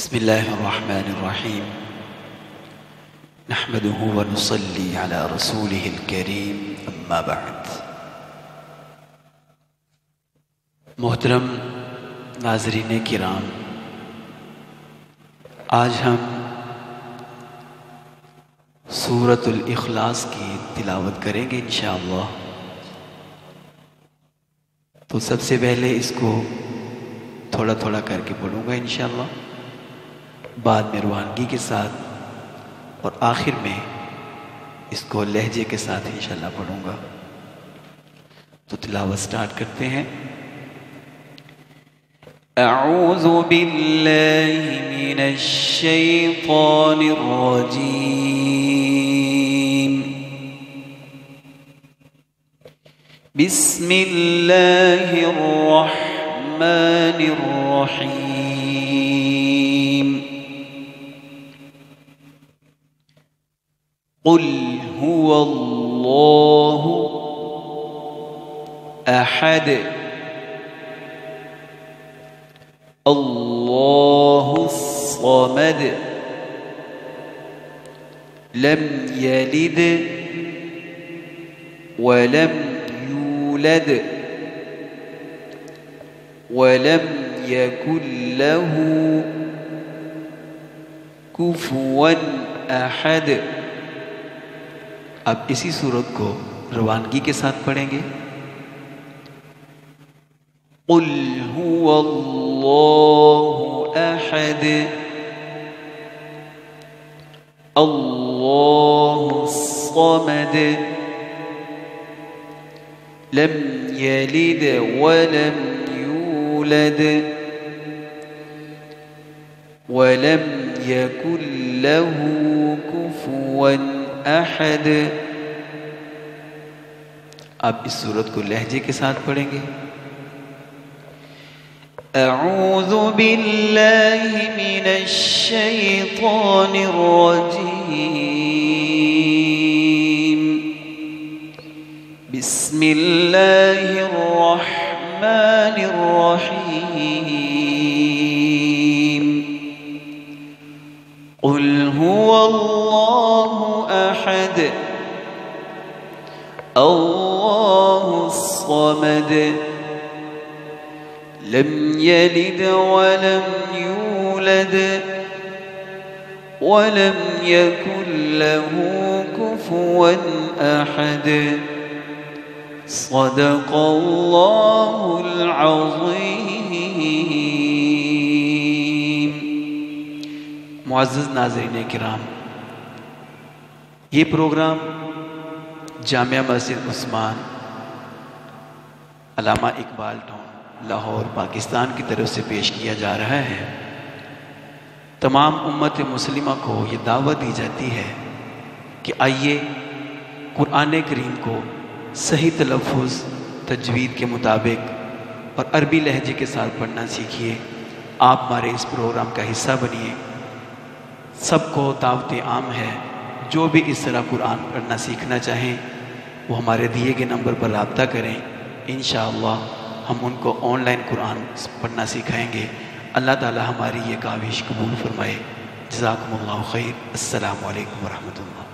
बिस्मिल्लाहिर्रहमानिर्रहीम नहमदुहु व नुसल्ली अला रसूलिहिल करीम अम्मा बअद। मोहतरम नाज़रीन किराम, आज हम सूरतुल इखलास की तिलावत करेंगे इंशाअल्लाह। तो सबसे पहले इसको थोड़ा थोड़ा करके पढ़ूँगा इंशाअल्लाह, बाद में रुहानगी के साथ और आखिर में इसको लहजे के साथ इंशाअल्लाह पढ़ूँगा। तो तिलावत स्टार्ट करते हैं। अऊज़ु बिल्लाहि मिनश शैतानिर रजीम। बिस्मिल्लाहिर रहमानिर रहीम। क़ुल हुवल्लाहु अहद अल्लाहुस समद लम यलिद वलम यूलद वलम यकुन लहू कुफुवन अहद। अब इसी सूरत को रवानगी के साथ पढ़ेंगे। क़ुल हुवल्लाहु अहद अल्लाहुस समद लम यलिद वलम यूलद वलम यकुन लहू कुफुवन अहद। अब इस सूरत को लहजे के साथ पढ़ेंगे। अऊज़ु बिल्लाहि मिनश शैतानिर रजीम। बिस्मिल्लाहिर रहमानिर रहीम। क़ुल हुवल्लाहु अहद अल्लाहुस समद लम यलिद वलम यूलद वलम यकुन लहू कुफुवन अहद। सदक़ल्लाहुल अज़ीम। मुअज़्ज़ज़ नाज़रीन किराम, ये प्रोग्राम जामिया मस्जिद उस्मान अल्लामा इकबाल टाउन लाहौर पाकिस्तान की तरफ से पेश किया जा रहा है। तमाम उम्मत मुस्लिमा को ये दावत दी जाती है कि आइए कुरान करीम को सही तलफ़्फ़ुज़ तजवीद के मुताबिक और अरबी लहजे के साथ पढ़ना सीखिए। आप हमारे इस प्रोग्राम का हिस्सा बनिए। सबको दावत आम है, जो भी इस तरह कुरान पढ़ना सीखना चाहें वो हमारे दिए गए नंबर पर रब्ता करें। इंशाअल्लाह हम उनको ऑनलाइन कुरान पढ़ना सिखाएंगे। अल्लाह ताला हमारी ये काविश कबूल फरमाए। जज़ाकुमुल्लाहु खैर। अस्सलामु अलैकुम व रहमतुल्लाह।